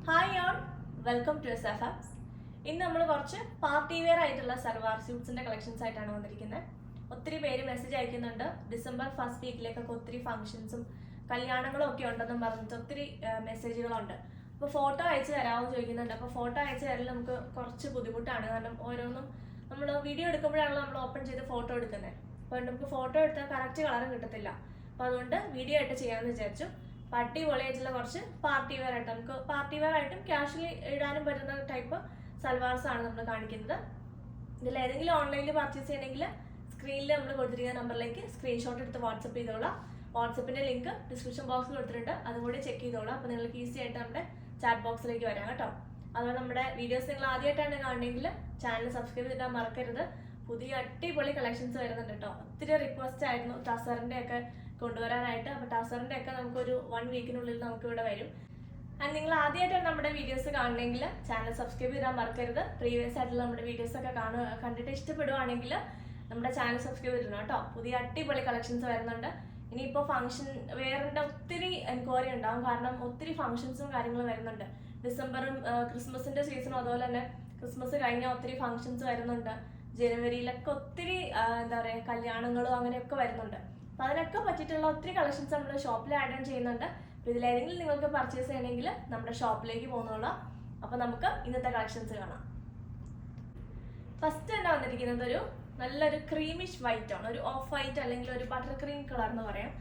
Hi all, welcome to S F. ഇന്ന് നമ്മൾ കുറച്ച് പാർട്ടി വെയർ ആയിട്ടുള്ള സൽവാർ സ്യൂട്ട്സിന്റെ കളക്ഷൻസ് ആയിട്ടാണ് വന്നിരിക്കുന്നത്. ഒത്തിരി പേര് മെസ്സേജ് അയക്കുന്നുണ്ട്. ഡിസംബർ ഫസ്റ്റ് വീക്കിലേക്കൊക്കെ ഒത്തിരി ഫംഗ്ഷൻസും കല്യാണങ്ങളും ഒക്കെ ഉണ്ടെന്നും പറഞ്ഞിട്ട് ഒത്തിരി മെസ്സേജുകളുണ്ട്. അപ്പോൾ ഫോട്ടോ അയച്ചു തരാമെന്ന് ചോദിക്കുന്നുണ്ട്. അപ്പോൾ ഫോട്ടോ അയച്ചു തരൽ നമുക്ക് കുറച്ച് ബുദ്ധിമുട്ടാണ്. കാരണം ഓരോന്നും നമ്മൾ വീഡിയോ എടുക്കുമ്പോഴാണല്ലോ നമ്മൾ ഓപ്പൺ ചെയ്ത് ഫോട്ടോ എടുക്കുന്നത്. അപ്പോൾ നമുക്ക് ഫോട്ടോ എടുത്താൽ കറക്റ്റ് കളറും കിട്ടത്തില്ല. അപ്പോൾ അതുകൊണ്ട് വീഡിയോ ആയിട്ട് ചെയ്യാമെന്ന് വിചാരിച്ചു. അടിപൊളിയായിട്ടുള്ള കുറച്ച് പാർട്ടി വെയർ ആയിട്ട് നമുക്ക് പാർട്ടി വെയർ ആയിട്ടും ക്യാഷ്വലി ഇടാനും പറ്റുന്ന ടൈപ്പ് സൽവാർസ് ആണ് നമ്മൾ കാണിക്കുന്നത്. ഇതിൽ ഏതെങ്കിലും ഓൺലൈനിൽ പർച്ചേസ് ചെയ്യണമെങ്കിൽ സ്ക്രീനിൽ നമ്മൾ കൊടുത്തിരിക്കുന്ന നമ്പറിലേക്ക് സ്ക്രീൻഷോട്ട് എടുത്ത് വാട്സപ്പ് ചെയ്തോളാം. വാട്സപ്പിന്റെ ലിങ്ക് ഡിസ്ക്രിപ്ഷൻ ബോക്സിൽ കൊടുത്തിട്ടുണ്ട്, അതുകൂടി ചെക്ക് ചെയ്തോളാം. അപ്പോൾ നിങ്ങൾക്ക് ഈസി ആയിട്ട് നമ്മുടെ ചാറ്റ് ബോക്സിലേക്ക് വരാം കേട്ടോ. അതുപോലെ നമ്മുടെ വീഡിയോസ് നിങ്ങൾ ആദ്യമായിട്ടാണ് കാണണമെങ്കിൽ ചാനൽ സബ്സ്ക്രൈബ് ചെയ്താൽ മറക്കരുത്. പുതിയ അടിപൊളി കളക്ഷൻസ് വരുന്നുണ്ട് കേട്ടോ. ഒത്തിരി റിക്വസ്റ്റ് ആയിരുന്നു ടസറിന്റെ ഒക്കെ കൊണ്ടുവരാനായിട്ട്. അപ്പോൾ ടസറിന്റെ ഒക്കെ നമുക്കൊരു 1 വീക്കിനുള്ളിൽ നമുക്ക് ഇവിടെ വരും. ആൻഡ് നിങ്ങൾ ആദ്യമായിട്ടാണ് നമ്മുടെ വീഡിയോസ് കാണണമെങ്കിൽ ചാനൽ സബ്സ്ക്രൈബ് ചെയ്താൽ മറക്കരുത്. പ്രീവിയസ് ആയിട്ടുള്ള നമ്മുടെ വീഡിയോസ് ഒക്കെ കണ്ടിട്ട് ഇഷ്ടപ്പെടുവാണെങ്കിൽ നമ്മുടെ ചാനൽ സബ്സ്ക്രൈബ് ചെയ്തിരുന്നു കേട്ടോ. പുതിയ അടിപൊളി കളക്ഷൻസ് വരുന്നുണ്ട്. ഇനിയിപ്പോൾ ഫംഗ്ഷൻ വെയറിന്റെ ഒത്തിരി എൻക്വയറി ഉണ്ടാവും, കാരണം ഒത്തിരി ഫംഗ്ഷൻസും കാര്യങ്ങളും വരുന്നുണ്ട്. ഡിസംബറും ക്രിസ്മസിന്റെ സീസണും അതുപോലെ തന്നെ ക്രിസ്മസ് കഴിഞ്ഞാൽ ഒത്തിരി ഫംഗ്ഷൻസ് വരുന്നുണ്ട്. ജനുവരിയിലൊക്കെ ഒത്തിരി എന്താ പറയുക കല്യാണങ്ങളും അങ്ങനെയൊക്കെ വരുന്നുണ്ട്. അപ്പോൾ അതിനൊക്കെ പറ്റിയിട്ടുള്ള ഒത്തിരി കളക്ഷൻസ് നമ്മുടെ ഷോപ്പിൽ ആഡ് ഓൺ ചെയ്യുന്നുണ്ട്. അപ്പോൾ ഇതിലേതെങ്കിലും നിങ്ങൾക്ക് പർച്ചേസ് ചെയ്യണമെങ്കിൽ നമ്മുടെ ഷോപ്പിലേക്ക് പോകുന്നോളാം. അപ്പോൾ നമുക്ക് ഇന്നത്തെ കളക്ഷൻസ് കാണാം. ഫസ്റ്റ് തന്നെ വന്നിരിക്കുന്നത് ഒരു നല്ലൊരു ക്രീമിഷ് വൈറ്റ് ആണ്. ഒരു ഓഫ് വൈറ്റ് അല്ലെങ്കിൽ ഒരു ബട്ടർ ക്രീം കളർ എന്ന് പറയാം.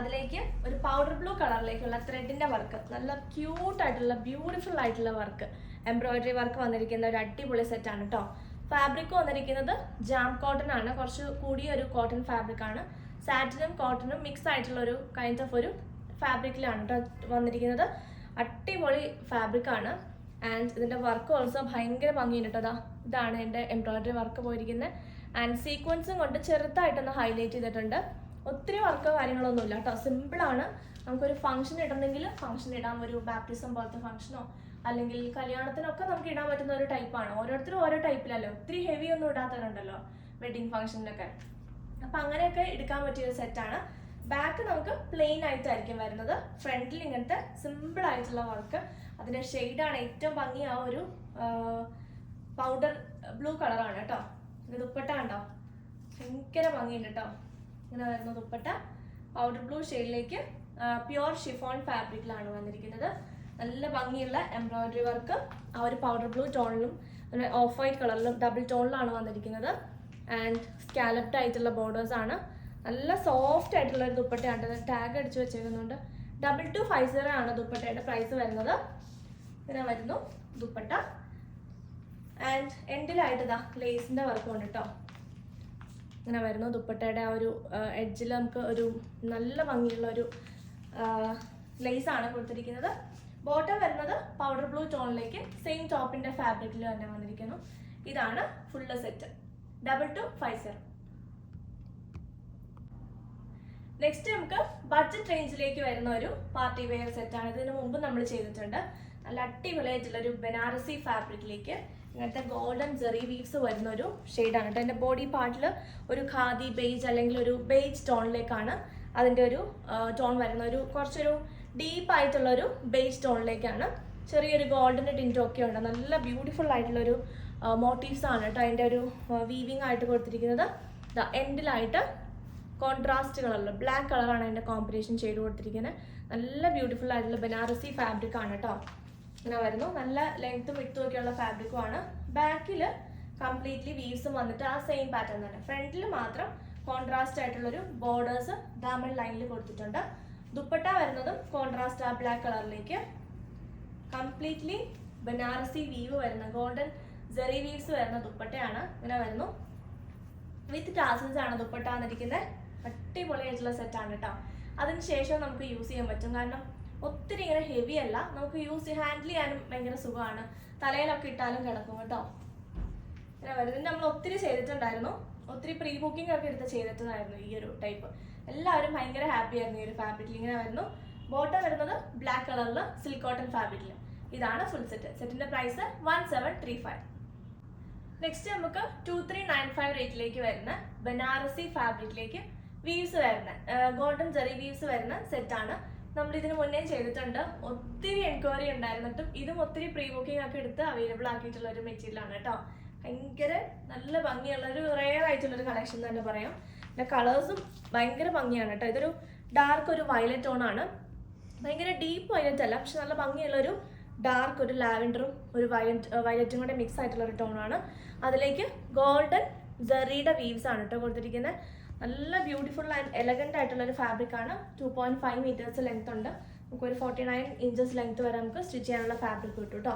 അതിലേക്ക് ഒരു പൗഡർ ബ്ലൂ കളറിലേക്കുള്ള ത്രെഡിന്റെ വർക്ക്, നല്ല ക്യൂട്ട് ആയിട്ടുള്ള ബ്യൂട്ടിഫുൾ ആയിട്ടുള്ള വർക്ക്, എംബ്രോയിഡറി വർക്ക് വന്നിരിക്കുന്ന ഒരു അടിപൊളി സെറ്റാണ് കേട്ടോ. ഫാബ്രിക് വന്നിരിക്കുന്നത് ജാം കോട്ടൺ ആണ്. കുറച്ച് കൂടിയ ഒരു കോട്ടൺ ഫാബ്രിക് ആണ്. സാറ്റിനും കോട്ടണും മിക്സ് ആയിട്ടുള്ള ഒരു കൈൻഡ് ഓഫ് ഒരു ഫാബ്രിക്കിലാണ് കേട്ടോ വന്നിരിക്കുന്നത്. അടിപൊളി ഫാബ്രിക് ആണ്. ആൻഡ് ഇതിന്റെ വർക്ക് ഓൾസോ ഭയങ്കര ഭംഗിയുണ്ട് കേട്ടോ. ഇതാണ് എൻ്റെ എംബ്രോയിഡറി വർക്ക് പോയിരിക്കുന്നത്. ആൻഡ് സീക്വൻസും കൊണ്ട് ചെറുതായിട്ടൊന്ന് ഹൈലൈറ്റ് ചെയ്തിട്ടുണ്ട്. ഒത്തിരി വർക്കോ കാര്യങ്ങളൊന്നും ഇല്ല കേട്ടോ. സിമ്പിളാണ്. നമുക്കൊരു ഫംഗ്ഷൻ ഇടണമെങ്കിൽ ഫംഗ്ഷൻ ഇടാം. ഒരു ബാപ്റ്റിസം പോലത്തെ ഫംഗ്ഷനോ അല്ലെങ്കിൽ കല്യാണത്തിനൊക്കെ നമുക്ക് ഇടാൻ പറ്റുന്ന ഒരു ടൈപ്പാണ്. ഓരോരുത്തരും ഓരോ ടൈപ്പിലല്ലോ. ഒത്തിരി ഹെവി ഒന്നും ഇടാത്തവരുണ്ടല്ലോ വെഡിങ് ഫംഗ്ഷനിലൊക്കെ. അപ്പം അങ്ങനെയൊക്കെ എടുക്കാൻ പറ്റിയ ഒരു സെറ്റാണ്. ബാക്ക് നമുക്ക് പ്ലെയിൻ ആയിട്ടായിരിക്കും വരുന്നത്. ഫ്രണ്ടിൽ ഇങ്ങനത്തെ സിമ്പിൾ ആയിട്ടുള്ള വർക്ക്. അതിന്റെ ഷെയ്ഡാണ് ഏറ്റവും ഭംഗി. ആ ഒരു പൗഡർ ബ്ലൂ കളറാണ് കേട്ടോ. ഇത് ദുപ്പട്ട ഉണ്ടോ, ഭയങ്കര ഭംഗിയുണ്ട് കേട്ടോ. ഇങ്ങനെ വരുന്ന ദുപ്പട്ട പൗഡർ ബ്ലൂ ഷെയ്ഡിലേക്ക് പ്യുവർ ഷിഫോൺ ഫാബ്രിക്കിലാണ് വന്നിരിക്കുന്നത്. നല്ല ഭംഗിയുള്ള എംബ്രോയിഡറി വർക്ക്. ആ ഒരു പൗഡർ ബ്ലൂ ടോണിലും ഓഫ് വൈറ്റ് കളറിലും ഡബിൾ ടോണിലാണ് വന്നിരിക്കുന്നത്. ആൻഡ് സ്കാലപ്ഡ് ആയിട്ടുള്ള ബോർഡേഴ്സ് ആണ്. നല്ല സോഫ്റ്റ് ആയിട്ടുള്ള ഒരു ദുപ്പട്ടയാണ്. ടാഗ് അടിച്ചു വെച്ചേക്കുന്നുണ്ട്. 2250 ആണ് ദുപ്പട്ടയുടെ പ്രൈസ് വരുന്നത്. ഇങ്ങനെ വരുന്നു ദുപ്പട്ട. ആൻഡ് എൻഡിലായിട്ട് ഇതാ ലേസിന്റെ വർക്ക് ഉണ്ട് കേട്ടോ. ഇങ്ങനെ വരുന്നു ദുപ്പട്ടയുടെ ആ ഒരു എഡ്ജിൽ നമുക്ക് ഒരു നല്ല ഭംഗിയുള്ള ഒരു ലേസ് ആണ് കൊടുത്തിരിക്കുന്നത്. ബോട്ടം വരുന്നത് പൗഡർ ബ്ലൂ ടോണിലേക്ക് സെയിം ടോപ്പിന്റെ ഫാബ്രിക്കിൽ തന്നെ വന്നിരിക്കുന്നു. ഇതാണ് ഫുള്ള് സെറ്റ്. 2250. നെക്സ്റ്റ് നമുക്ക് ബഡ്ജറ്റ് റേഞ്ചിലേക്ക് വരുന്ന ഒരു പാർട്ടി വെയർ സെറ്റാണ്. ഇതിനു മുമ്പ് നമ്മൾ ചെയ്തിട്ടുണ്ട്. നല്ല അടിപൊളിയായിട്ടുള്ള ഒരു ബനാറസി ഫാബ്രിക്കിലേക്ക് ഇങ്ങനത്തെ ഗോൾഡൻ ജെറി വീവ്സ് വരുന്ന ഒരു ഷെയ്ഡാണ് കേട്ടോ. എൻ്റെ ബോഡി പാർട്ടിൽ ഒരു ഖാദി ബേജ് അല്ലെങ്കിൽ ഒരു ബേജ് ടോണിലേക്കാണ് അതിൻ്റെ ഒരു ടോൺ വരുന്ന. ഒരു കുറച്ചൊരു ഡീപ്പ് ആയിട്ടുള്ള ഒരു ബേജ് ടോണിലേക്കാണ്. ചെറിയൊരു ഗോൾഡൻ ടിൻറ്റും ഒക്കെ ഉണ്ട്. നല്ല ബ്യൂട്ടിഫുൾ ആയിട്ടുള്ളൊരു മോട്ടീവ്സ് ആണ് കേട്ടോ അതിൻ്റെ ഒരു വീവിങ് ആയിട്ട് കൊടുത്തിരിക്കുന്നത്. എൻഡിലായിട്ട് കോൺട്രാസ്റ്റ് കളറിൽ ബ്ലാക്ക് കളറാണ് അതിൻ്റെ കോമ്പിനേഷൻ ചെയ്ത് കൊടുത്തിരിക്കുന്നത്. നല്ല ബ്യൂട്ടിഫുൾ ആയിട്ടുള്ള ബനാറസി ഫാബ്രിക് ആണ് കേട്ടോ. ഇങ്ങനെ വരുന്നു. നല്ല ലെങ്ത്തും വിട്ടും ഒക്കെയുള്ള ഫാബ്രിക്കും ആണ്. ബാക്കിൽ കംപ്ലീറ്റ്ലി വീവ്സും വന്നിട്ട് ആ സെയിം പാറ്റേൺ തന്നെ. ഫ്രണ്ടിൽ മാത്രം കോൺട്രാസ്റ്റ് ആയിട്ടുള്ളൊരു ബോർഡേഴ്സ് ഡയമണ്ട് ലൈനിൽ കൊടുത്തിട്ടുണ്ട്. ദുപ്പട്ട വരുന്നതും കോൺട്രാസ്റ്റ് ആ ബ്ലാക്ക് കളറിലേക്ക് കംപ്ലീറ്റ്ലി ബനാറസി വീവ് വരുന്ന ഗോൾഡൻ ജെറി വീവ്സ് വരുന്ന ദുപ്പട്ടയാണ്. ഇങ്ങനെ വരുന്നു. വിത്ത് ടാസൽസ് ആണ് ദുപ്പട്ട വന്നിരിക്കുന്നത്. അടിപൊളിയായിട്ടുള്ള സെറ്റാണ് കേട്ടോ. അതിനുശേഷം നമുക്ക് യൂസ് ചെയ്യാൻ പറ്റും. കാരണം ഒത്തിരി ഇങ്ങനെ ഹെവി അല്ല. നമുക്ക് ഹാൻഡിൽ ചെയ്യാനും ഭയങ്കര സുഖമാണ്. തലയിലൊക്കെ ഇട്ടാലും കിടക്കും കേട്ടോ. ഇങ്ങനെ വരുന്നത് നമ്മൾ ഒത്തിരി ചെയ്തിട്ടുണ്ടായിരുന്നു. ഒത്തിരി പ്രീ ബുക്കിംഗ് ഒക്കെ എടുത്ത് ചെയ്തിട്ടുണ്ടായിരുന്നു ഈ ഒരു ടൈപ്പ്. എല്ലാവരും ഭയങ്കര ഹാപ്പി ആയിരുന്നു ഈ ഒരു ഫാബ്രിക്കിൽ. ഇങ്ങനെ വരുന്നു. ബോട്ടം വരുന്നത് ബ്ലാക്ക് കളറിൽ സിൽക്ക് കോട്ടൺ ഫാബ്രിക്കിൽ. ഇതാണ് ഫുൾ സെറ്റ്. സെറ്റിന്റെ പ്രൈസ് 1735. നെക്സ്റ്റ് നമുക്ക് 2395 റേറ്റിലേക്ക് വരുന്ന ബനാറസി ഫാബ്രിക്കിലേക്ക് വീവ്സ് വരുന്ന ഗോൾഡൻ ജെറി വീവ്സ് വരുന്ന സെറ്റാണ്. നമ്മൾ ഇതിന് മുന്നേ ചെയ്തിട്ടുണ്ട്. ഒത്തിരി എൻക്വയറി ഉണ്ടായിരുന്നിട്ടും ഇതും ഒത്തിരി പ്രീ ബുക്കിംഗ് ഒക്കെ എടുത്ത് അവൈലബിൾ ആക്കിയിട്ടുള്ള ഒരു മെറ്റീരിയലാണ് കേട്ടോ. ഭയങ്കര നല്ല ഭംഗിയുള്ള ഒരു റെയർ ആയിട്ടുള്ളൊരു കളക്ഷൻ തന്നെ പറയാം. പിന്നെ കളേഴ്സും ഭയങ്കര ഭംഗിയാണ് കേട്ടോ. ഇതൊരു ഡാർക്ക് ഒരു വയലറ്റ് ടോണാണ്. ഭയങ്കര ഡീപ്പ് വയലറ്റ് അല്ല, പക്ഷെ നല്ല ഭംഗിയുള്ളൊരു ഡാർക്ക് ഒരു ലാവൻഡറും ഒരു വയലറ്റും കൂടെ മിക്സ് ആയിട്ടുള്ള ഒരു ടോണാണ്. അതിലേക്ക് ഗോൾഡൻ ജെറിയുടെ വീവ്സ് ആണ് കേട്ടോ കൊടുത്തിരിക്കുന്നത്. നല്ല ബ്യൂട്ടിഫുൾ ആൻഡ് എലഗൻ്റ് ആയിട്ടുള്ള ഒരു ഫാബ്രിക് ആണ്. 2.5 മീറ്റേഴ്സ് ലെങ്ത് ഉണ്ട്. നമുക്കൊരു 49 ഇഞ്ചസ് ലെങ്ത് വരെ നമുക്ക് സ്റ്റിച്ച് ചെയ്യാനുള്ള ഫാബ്രിക് കിട്ടും കേട്ടോ.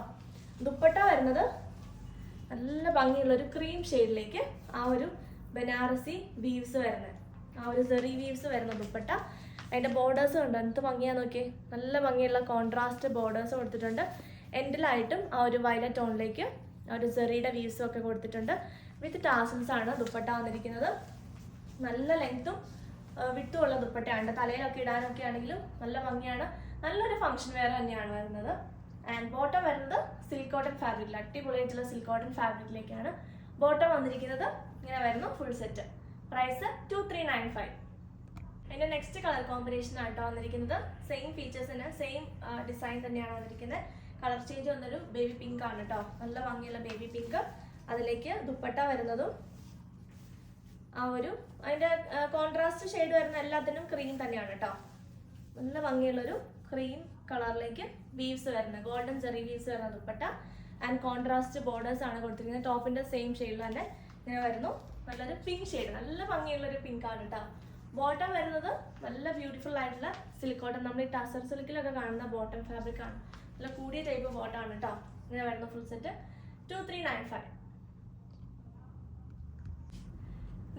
ദുപ്പട്ട വരുന്നത് നല്ല ഭംഗിയുള്ള ഒരു ക്രീം ഷെയ്ഡിലേക്ക് ആ ഒരു ബനാറസി വീവ്സ് വരുന്നത്, ആ ഒരു സെറി വീവ്സ് വരുന്ന ദുപ്പട്ട. അതിൻ്റെ ബോർഡേഴ്സ് ഉണ്ട്, എന്ത് ഭംഗിയാന്ന് നോക്കിയേ. നല്ല ഭംഗിയുള്ള കോൺട്രാസ്റ്റ് ബോർഡേഴ്സ് കൊടുത്തിട്ടുണ്ട്. എൻഡിലായിട്ടും ആ ഒരു വയലറ്റ് ടോണിലേക്ക് ആ ഒരു സെറിയുടെ വീവ്സും ഒക്കെ കൊടുത്തിട്ടുണ്ട്. വിത്ത് ടാസൽസ് ആണ് ദുപ്പട്ട വന്നിരിക്കുന്നത്. നല്ല ലെങ്ത്തും വിട്ടുമുള്ള ദുപ്പട്ടയാണ്. തലയിലൊക്കെ ഇടാനൊക്കെ ആണെങ്കിലും നല്ല ഭംഗിയാണ്. നല്ലൊരു ഫംഗ്ഷൻ വെയർ തന്നെയാണ് വരുന്നത്. ആൻഡ് ബോട്ടം വരുന്നത് സിൽക്ക് കോട്ടൺ ഫാബ്രിക്കിൽ, അടിപൊളിയായിട്ടുള്ള സിൽക്ക് കോട്ടൺ ഫാബ്രിക്കിലേക്കാണ് ബോട്ടം വന്നിരിക്കുന്നത്. ഇങ്ങനെ വരുന്നു ഫുൾ സെറ്റ്. പ്രൈസ് 2395. അതിൻ്റെ നെക്സ്റ്റ് കളർ കോമ്പിനേഷൻ ആയിട്ടോ വന്നിരിക്കുന്നത്. സെയിം ഫീച്ചേഴ്സ് തന്നെ, സെയിം ഡിസൈൻ തന്നെയാണ് വന്നിരിക്കുന്നത്. കളർ ചേഞ്ച് വന്നൊരു ബേബി പിങ്ക് ആണ് കേട്ടോ. നല്ല ഭംഗിയുള്ള ബേബി പിങ്ക്. അതിലേക്ക് ദുപ്പട്ട വരുന്നതും ആ ഒരു അതിൻ്റെ കോൺട്രാസ്റ്റ് ഷെയ്ഡ് വരുന്ന എല്ലാത്തിനും ക്രീം തന്നെയാണ് കേട്ടോ. നല്ല ഭംഗിയുള്ളൊരു ക്രീം കളറിലേക്ക് വീവ്സ് വരുന്നത്, ഗോൾഡൻ ജെറി വീവ്സ് വരുന്ന ദുപ്പട്ട. ആൻഡ് കോൺട്രാസ്റ്റ് ബോർഡേഴ്സ് ആണ് കൊടുത്തിരിക്കുന്നത്. ടോപ്പിൻ്റെ സെയിം ഷെയ്ഡിൽ തന്നെ ഇങ്ങനെ വരുന്നു. നല്ലൊരു പിങ്ക് ഷെയ്ഡ്, നല്ല ഭംഗിയുള്ളൊരു പിങ്ക് ആണ് കേട്ടോ. ബോട്ടം വരുന്നത് നല്ല ബ്യൂട്ടിഫുൾ ആയിട്ടുള്ള സിൽക്ക് കോട്ടൺ, നമ്മൾ ഈ ടസർ സിൽക്കിലൊക്കെ കാണുന്ന ബോട്ടം ഫാബ്രിക് ആണ്. നല്ല കൂടിയ ടൈപ്പ് ബോട്ടം ആണ് കേട്ടോ. ഇങ്ങനെ വരുന്ന full set 2395.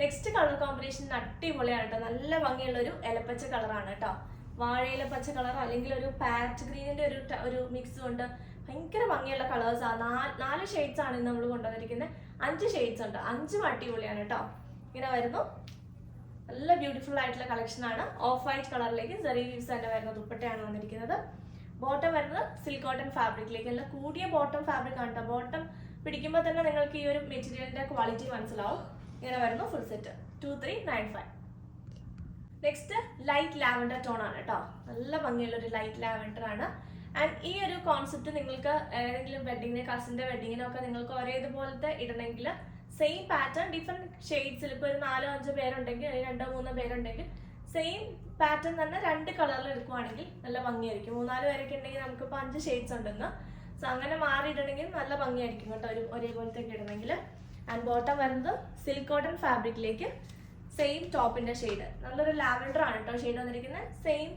Next colour combination അടിപൊളിയാണ് കേട്ടോ. നല്ല ഭംഗിയുള്ള ഒരു ഇലപ്പച്ച കളറാണ് കേട്ടോ. വാഴയില പച്ച കളർ അല്ലെങ്കിൽ ഒരു പാരറ്റ് ഗ്രീനിന്റെ ഒരു മിക്സ് കൊണ്ട് ഭയങ്കര ഭംഗിയുള്ള കളേഴ്സാണ്. 4 ഷെയ്ഡ്സ് ആണ് നമ്മൾ കൊണ്ടുവന്നിരിക്കുന്നത്. 5 ഷെയ്ഡ്സ് ഉണ്ട്. 5 അടിപൊളിയാണ് കേട്ടോ. ഇങ്ങനെ വരുന്നു. നല്ല ബ്യൂട്ടിഫുൾ ആയിട്ടുള്ള കളക്ഷൻ ആണ്. ഓഫ് വൈറ്റ് കളറിലേക്ക് സെറി വീവ്സ് തന്നെ വരുന്ന ദുപ്പട്ടയാണ് വന്നിരിക്കുന്നത്. ബോട്ടം വരുന്നത് സിൽക്ക് കോട്ടൺ ഫാബ്രിക്കിലേക്ക്, നല്ല കൂടിയ ബോട്ടം ഫാബ്രിക് ആണ് കേട്ടോ. ബോട്ടം പിടിക്കുമ്പോൾ തന്നെ നിങ്ങൾക്ക് ഈ ഒരു മെറ്റീരിയലിന്റെ ക്വാളിറ്റി മനസ്സിലാവും. ഇങ്ങനെ വരുന്നു full set 2395. Next light lavender tone ആണ് കേട്ടോ. നല്ല ഭംഗിയുള്ള ഒരു ലൈറ്റ് ലാവൻഡർ ആണ്. ആൻഡ് ഈ ഒരു കോൺസെപ്റ്റ് നിങ്ങൾക്ക് ഏതെങ്കിലും വെഡിങ്ങിന്, കസിൻ്റെ വെഡിങ്ങിനൊക്കെ നിങ്ങൾക്ക് ഒരേതുപോലത്തെ ഇടണമെങ്കിൽ സെയിം പാറ്റേൺ ഡിഫറെൻറ്റ് ഷെയ്ഡ്സിൽ, ഇപ്പോൾ ഒരു 4-5 പേരുണ്ടെങ്കിൽ, 2-3 പേരുണ്ടെങ്കിൽ സെയിം പാറ്റേൺ തന്നെ 2 കളറിൽ എടുക്കുവാണെങ്കിൽ നല്ല ഭംഗിയായിരിക്കും. 3-4 പേരൊക്കെ ഉണ്ടെങ്കിൽ നമുക്കിപ്പോൾ 5 ഷെയ്ഡ്സ് ഉണ്ടെന്ന്. സോ അങ്ങനെ മാറിയിടണമെങ്കിൽ നല്ല ഭംഗിയായിരിക്കും കേട്ടോ ഒരേപോലത്തെ ഇടണമെങ്കിൽ. ആൻഡ് ബോട്ടം വരുന്നത് സിൽക്ക് കോട്ടൺ ഫാബ്രിക്കിലേക്ക് സെയിം ടോപ്പിന്റെ ഷെയ്ഡ്, നല്ലൊരു ലാവൻഡർ ആണ് കേട്ടോ ഷെയ്ഡ് വന്നിരിക്കുന്നത്. സെയിം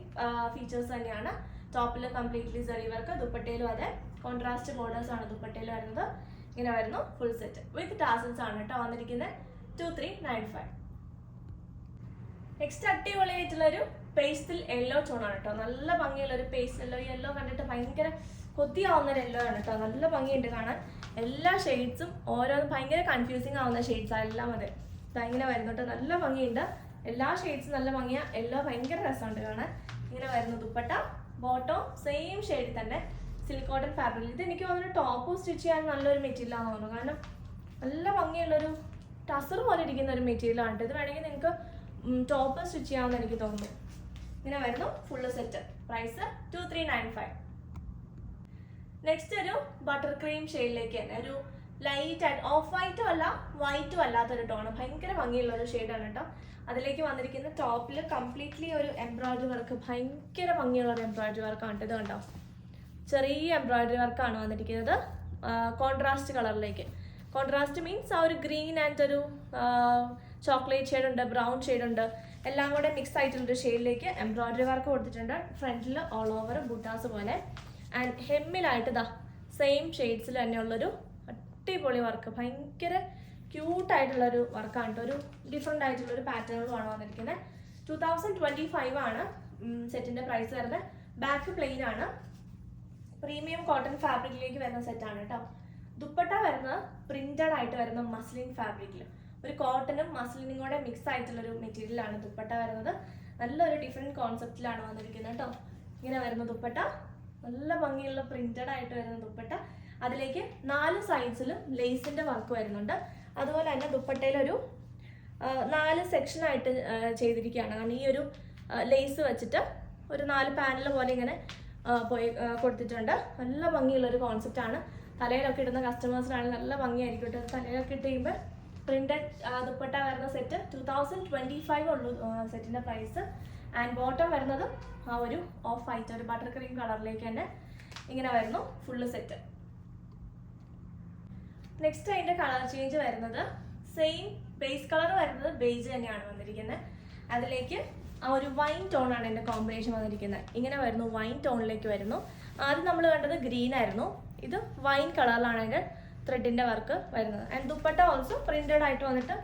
ഫീച്ചേഴ്സ് തന്നെയാണ്. ടോപ്പിൽ കംപ്ലീറ്റ്ലി സെറി വർക്ക്, ദുപ്പട്ടയിലും അതെ കോൺട്രാസ്റ്റ് ബോർഡേഴ്സ് ആണ് ദുപ്പട്ടയിൽ വരുന്നത്. ഇങ്ങനെ വരുന്നു ഫുൾ സെറ്റ് വിത്ത് ടാസൽസ് ആണ് കേട്ടോ വന്നിരിക്കുന്നത് 2395. നെക്സ്റ്റ് അടിപൊളിയായിട്ടുള്ള ഒരു പേസ്റ്റൽ യെല്ലോ ടോണാണ് കേട്ടോ. നല്ല ഭംഗിയുള്ള ഒരു പേസ്റ്റൽ യെല്ലോ കണ്ടിട്ട് ഭയങ്കര കൊതിയാവുന്ന ഒരു യെല്ലോ ആണ് കേട്ടോ. നല്ല ഭംഗിയുണ്ട് കാണാൻ. എല്ലാ ഷെയ്ഡ്സും ഓരോന്നും ഭയങ്കര കൺഫ്യൂസിങ് ആവുന്ന ഷെയ്ഡ്സാണ് എല്ലാം. അതെ ഇങ്ങനെ വരുന്നുണ്ട്. നല്ല ഭംഗിയുണ്ട്. എല്ലാ ഷെയ്ഡ്സും നല്ല ഭംഗിയാണ്. യെല്ലോ ഭയങ്കര രസമുണ്ട് കാണാൻ. ഇങ്ങനെ വരുന്നു ദുപ്പട്ട. ബോട്ടം സെയിം ഷെയ്ഡിൽ തന്നെ സിൽക്ക് കോട്ടൺ ഫാബ്രിക്. ഇത് എനിക്ക് തോന്നുന്നു ടോപ്പ് സ്റ്റിച്ച് ചെയ്യാൻ നല്ലൊരു മെറ്റീരിയൽ ആണെന്ന് തോന്നുന്നു. കാരണം നല്ല ഭംഗിയുള്ളൊരു ടസർ പോലെ ഇരിക്കുന്ന ഒരു മെറ്റീരിയലാണ്. ഇത് വേണമെങ്കിൽ നിങ്ങൾക്ക് ടോപ്പ് സ്റ്റിച്ച് ചെയ്യാമെന്ന് എനിക്ക് തോന്നുന്നു. ഇങ്ങനെ വരുന്നു ഫുള്ള് സെറ്റ്. പ്രൈസ് 2395. നെക്സ്റ്റ് ഒരു ബട്ടർ ക്രീം ഷെയ്ഡിലേക്ക് തന്നെ ഒരു ലൈറ്റ് ആയിട്ട് ഓഫ് വൈറ്റും അല്ല വൈറ്റും അല്ലാത്തൊരു ടോണ്. ഭയങ്കര ഭംഗിയുള്ള ഒരു ഷെയ്ഡാണ് കേട്ടോ. അതിലേക്ക് വന്നിരിക്കുന്ന ടോപ്പിൽ കംപ്ലീറ്റ്ലി ഒരു എംബ്രോയിഡറി വർക്ക്, ഭയങ്കര ഭംഗിയുള്ള ഒരു എംബ്രോയിഡറി വർക്കാണ്. ഇത് കണ്ടോ, ചെറിയ എംബ്രോയിഡറി വർക്കാണ് വന്നിരിക്കുന്നത്. കോൺട്രാസ്റ്റ് കളറിലേക്ക്. കോൺട്രാസ്റ്റ് മീൻസ് ആ ഒരു ഗ്രീൻ ആൻഡ് ഒരു ചോക്ലേറ്റ് ഷെയ്ഡ് ഉണ്ട്, ബ്രൗൺ ഷെയ്ഡ് ഉണ്ട്, എല്ലാം കൂടെ മിക്സ് ആയിട്ടുള്ളൊരു ഷെയ്ഡിലേക്ക് എംബ്രോയിഡറി വർക്ക് കൊടുത്തിട്ടുണ്ട്. ഫ്രണ്ടിൽ ഓൾ ഓവർ ബുട്ടാസ് പോലെ. ആൻഡ് ഹെമ്മിലായിട്ട് ഇതാ സെയിം ഷെയ്ഡ്സിൽ തന്നെയുള്ളൊരു അടിപൊളി വർക്ക്. ഭയങ്കര ക്യൂട്ടായിട്ടുള്ളൊരു വർക്കാണ് കേട്ടോ. ഒരു ഡിഫറെൻ്റ് ആയിട്ടുള്ളൊരു പാറ്റേണുമാണ് വന്നിരിക്കുന്നത്. 2025 ആണ് സെറ്റിൻ്റെ പ്രൈസ് വരുന്നത്. ബാക്ക് പ്ലെയിൻ ആണ്. പ്രീമിയം കോട്ടൺ ഫാബ്രിക്കിലേക്ക് വരുന്ന സെറ്റാണ് കേട്ടോ. ദുപ്പട്ട വരുന്നത് പ്രിന്റഡ് ആയിട്ട് വരുന്ന മസ്ലിൻ ഫാബ്രിക്കിൽ, ഒരു കോട്ടണും മസ്ലിനും കൂടെ മിക്സ് ആയിട്ടുള്ളൊരു മെറ്റീരിയലാണ് ദുപ്പട്ട വരുന്നത്. നല്ലൊരു ഡിഫറെൻറ്റ് കോൺസെപ്റ്റിലാണ് വന്നിരിക്കുന്നത് കേട്ടോ. ഇങ്ങനെ വരുന്ന ദുപ്പട്ട, നല്ല ഭംഗിയുള്ള പ്രിന്റഡ് ആയിട്ട് വരുന്ന ദുപ്പട്ട. അതിലേക്ക് 4 സൈഡ്സിലും ലേസിൻ്റെ വർക്ക് വരുന്നുണ്ട്. അതുപോലെ തന്നെ ദുപ്പട്ടയിലൊരു 4 സെക്ഷനായിട്ട് ചെയ്തിരിക്കുകയാണ്. കാരണം ഈ ഒരു ലേസ് വെച്ചിട്ട് ഒരു 4 പാനൽ പോലെ ഇങ്ങനെ പോയി കൊടുത്തിട്ടുണ്ട്. നല്ല ഭംഗിയുള്ളൊരു കോൺസെപ്റ്റാണ്. തലയിലൊക്കെ ഇടുന്ന കസ്റ്റമേഴ്സിനാണെങ്കിൽ നല്ല ഭംഗിയായിരിക്കും കേട്ടോ. തലയിലൊക്കെ ഇട്ട് കഴിയുമ്പോൾ പ്രിന്റഡ് ദുപ്പട്ട വരുന്ന സെറ്റ് 2025 ഉള്ളൂ സെറ്റിൻ്റെ പ്രൈസ്. ആൻഡ് ബോട്ടം വരുന്നത് ആ ഒരു ഓഫ് വൈറ്റ് ഒരു ബട്ടർ ക്രീം കളറിലേക്ക് തന്നെ ഇങ്ങനെ വരുന്നു ഫുള്ള് സെറ്റ്. നെക്സ്റ്റ് അതിൻ്റെ കളർ ചേഞ്ച് വരുന്നത് സെയിം ബേസ് കളർ വരുന്നത് ബേജ് തന്നെയാണ് വന്നിരിക്കുന്നത്. അതിലേക്ക് ആ ഒരു വൈൻ ടോണാണ് എൻ്റെ കോമ്പിനേഷൻ വന്നിരിക്കുന്നത്. ഇങ്ങനെ വരുന്നു, വൈൻ ടോണിലേക്ക് വരുന്നു. ആദ്യം നമ്മൾ കണ്ടത് ഗ്രീൻ ആയിരുന്നു, ഇത് വൈൻ കളറിലാണ് അതിൻ്റെ ത്രെഡിൻ്റെ വർക്ക് വരുന്നത്. ആൻഡ് ദുപ്പട്ട ഓൾസോ പ്രിന്റഡ് ആയിട്ട് വന്നിട്ട്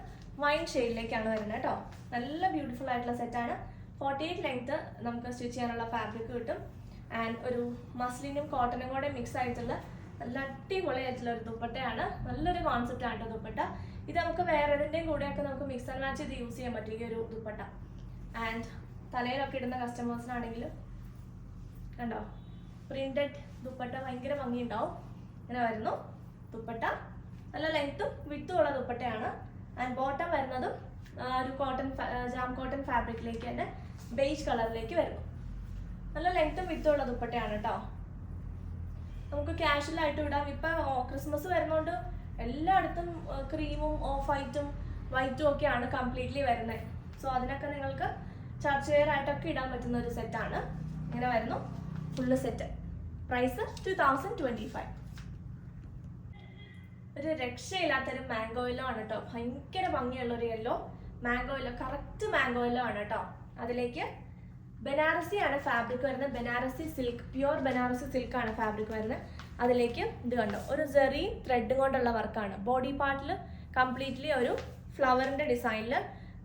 വൈൻ ഷെയ്ഡിലേക്കാണ് വരുന്നത് കേട്ടോ. നല്ല ബ്യൂട്ടിഫുൾ ആയിട്ടുള്ള സെറ്റാണ്. 48 ലെങ്ത് നമുക്ക് സ്റ്റിച്ച് ചെയ്യാനുള്ള ഫാബ്രിക് കിട്ടും. ആൻഡ് ഒരു മസ്ലിനും കോട്ടനും കൂടെ മിക്സ് ആയിട്ടുള്ള നല്ല അടിപൊളിയായിട്ടുള്ള ഒരു ദുപ്പട്ടയാണ്. നല്ലൊരു കോൺസെപ്റ്റ് ആണ് കേട്ടോ ദുപ്പട്ട. ഇത് നമുക്ക് വേറെ ഏതിൻ്റെയും കൂടെയൊക്കെ നമുക്ക് മിക്സ് ആൻഡ് മാച്ച് ചെയ്ത് യൂസ് ചെയ്യാൻ പറ്റും ഈ ഒരു ദുപ്പട്ട. ആൻഡ് തലയിലൊക്കെ ഇടുന്ന കസ്റ്റമേഴ്സിനാണെങ്കിലും കണ്ടോ പ്രിന്റഡ് ദുപ്പട്ട ഭയങ്കര ഭംഗിയുണ്ടാവും. ഇങ്ങനെ വരുന്നു ദുപ്പട്ട. നല്ല ലെങ്ത്തും വിത്തും ഉള്ള ദുപ്പട്ടയാണ്. ആൻഡ് ബോട്ടം വരുന്നതും ഒരു കോട്ടൺ ജാം കോട്ടൺ ഫാബ്രിക്കിലേക്ക് തന്നെ ബേജ് കളറിലേക്ക് വരുന്നു. നല്ല ലെങ്ത്തും വിത്തും ഉള്ള ദുപ്പട്ടയാണ് കേട്ടോ. നമുക്ക് ക്യാഷ്വലായിട്ട് ഇടാം. ഇപ്പം ക്രിസ്മസ് വരുന്നതുകൊണ്ട് എല്ലായിടത്തും ക്രീമും ഓഫ് വൈറ്റും ഒക്കെയാണ് കംപ്ലീറ്റ്ലി വരുന്നത്. സോ അതിനൊക്കെ നിങ്ങൾക്ക് ചർച്ച് വെയർ ആയിട്ടൊക്കെ ഇടാൻ പറ്റുന്ന ഒരു സെറ്റാണ്. ഇങ്ങനെ വരുന്നു ഫുള്ള് സെറ്റ്. പ്രൈസ് 2025. ഒരു രക്ഷയില്ലാത്തൊരു മാംഗോ യെല്ലോ ആണ് കേട്ടോ. ഭയങ്കര ഭംഗിയുള്ളൊരു yellow mango yellow, correct mango yellow ആണ് കേട്ടോ. അതിലേക്ക് ബനാറസി ആണ് ഫാബ്രിക് വരുന്നത്. Banarasi silk, pure Banarasi silk ആണ് ഫാബ്രിക് വരുന്നത്. അതിലേക്ക് ഇത് കണ്ടോ ഒരു ജെറി ത്രെഡും കൊണ്ടുള്ള വർക്കാണ്. ബോഡി പാർട്ടിൽ കംപ്ലീറ്റ്ലി ഒരു ഫ്ലവറിൻ്റെ ഡിസൈനിൽ